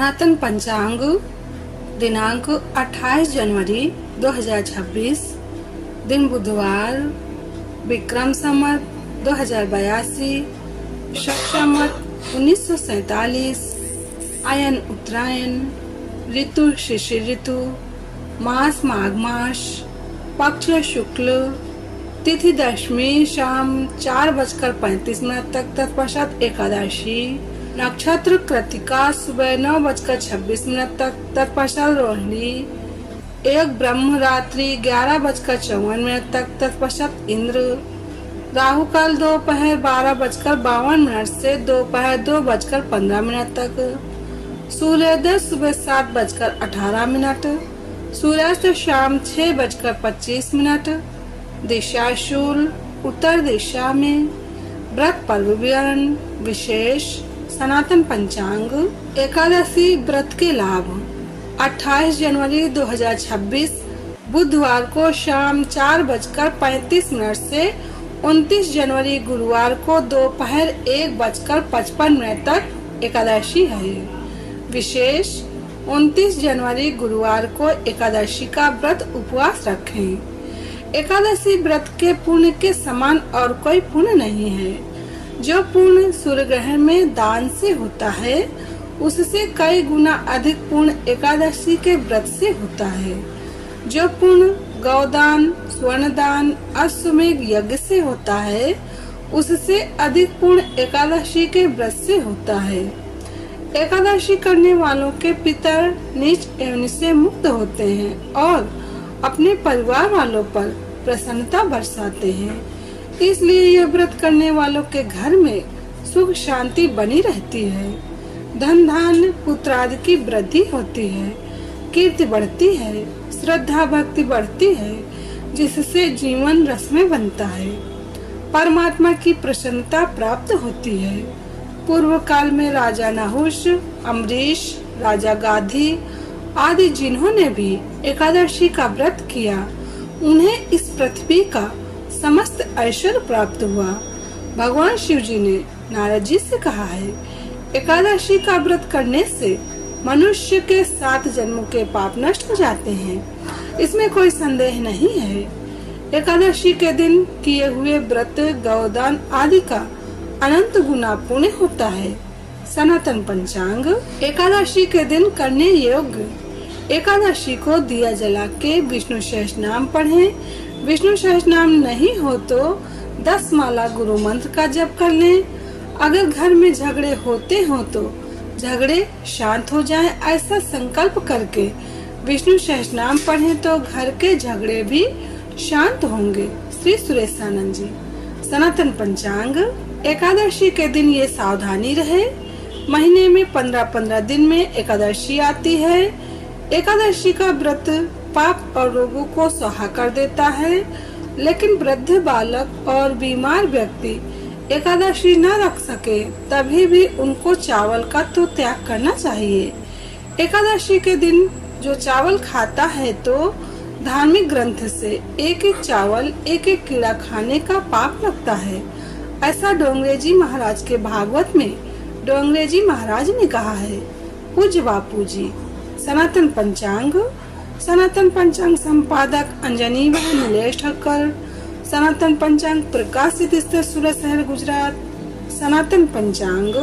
सनातन पंचांग दिनांक 28 जनवरी 2026, दिन बुधवार, विक्रम संवत 2082, शक संवत 1947, आयन उत्तरायण, ऋतु शिशिर ऋतु, मास माघ मास, पक्ष शुक्ल, तिथि दशमी शाम 4:35 तक, तत्पश्चात एकादशी, नक्षत्र कृतिका सुबह 9:26 तक, तत्पश्चात रोहिणी, एक ब्रह्म रात्रि 11:54 तक, तत्पश्चात इंद्र, राहु काल दोपहर 12:52 से दोपहर 2:15 तक, सूर्योदय सुबह 7:18, सूर्यास्त शाम 6:25, दिशा शूल उत्तर दिशा में, व्रत पर्व विवरण विशेष सनातन पंचांग। एकादशी व्रत के लाभ। 28 जनवरी 2026 बुधवार को शाम 4:35 से 29 जनवरी गुरुवार को दोपहर 1:55 तक एकादशी है। विशेष 29 जनवरी गुरुवार को एकादशी का व्रत उपवास रखें। एकादशी व्रत के पुण्य के समान और कोई पुण्य नहीं है। जो पुण्य सूर्य ग्रहण में दान से होता है, उससे कई गुना अधिक पुण्य एकादशी के व्रत से होता है। जो पुण्य गौदान, स्वर्ण दान, अश्वमेध यज्ञ से होता है, उससे अधिक पुण्य एकादशी के व्रत से होता है। एकादशी करने वालों के पितर नीच एवं से मुक्त होते हैं और अपने परिवार वालों पर प्रसन्नता बरसाते हैं। इसलिए यह व्रत करने वालों के घर में सुख शांति बनी रहती है। धन धान्य पुत्र आदि की वृद्धि होती है, कीर्ति बढ़ती है, श्रद्धा भक्ति बढ़ती है, जिससे जीवन रसमय बनता है। परमात्मा की प्रसन्नता प्राप्त होती है। पूर्व काल में राजा नहुष, अम्बरीश, राजा गाधी आदि जिन्होंने भी एकादशी का व्रत किया, उन्हें इस पृथ्वी का समस्त ऐश्वर्य प्राप्त हुआ। भगवान शिव जी ने नारद जी से कहा है, एकादशी का व्रत करने से मनुष्य के 7 जन्मों के पाप नष्ट हो जाते हैं। इसमें कोई संदेह नहीं है। एकादशी के दिन किए हुए व्रत, गौदान आदि का अनंत गुना पुण्य होता है। सनातन पंचांग। एकादशी के दिन करने योग्य। एकादशी को दिया जला के विष्णु सहस्त्र नाम पढ़ें। विष्णु सहस्त्र नाम नहीं हो तो 10 माला गुरु मंत्र का जप कर लें। अगर घर में झगड़े होते हो तो झगड़े शांत हो जाएं, ऐसा संकल्प करके विष्णु सहस्त्र नाम पढ़ें तो घर के झगड़े भी शांत होंगे। श्री सुरेशानंद जी। सनातन पंचांग। एकादशी के दिन ये सावधानी रहे, महीने में 15-15 दिन में एकादशी आती है। एकादशी का व्रत पाप और रोगों को सुहा कर देता है, लेकिन वृद्ध, बालक और बीमार व्यक्ति एकादशी न रख सके तभी भी उनको चावल का तो त्याग करना चाहिए। एकादशी के दिन जो चावल खाता है तो धार्मिक ग्रंथ से एक चावल एक कीड़ा खाने का पाप लगता है। ऐसा डोंगरे जी महाराज के भागवत में डोंगरे जी महाराज ने कहा है। पूज्य बापू जी। सनातन पंचांग। सनातन पंचांग संपादक अंजनी व नीलेश ठक्कर। सनातन पंचांग प्रकाशित सूरत शहर गुजरात। सनातन पंचांग।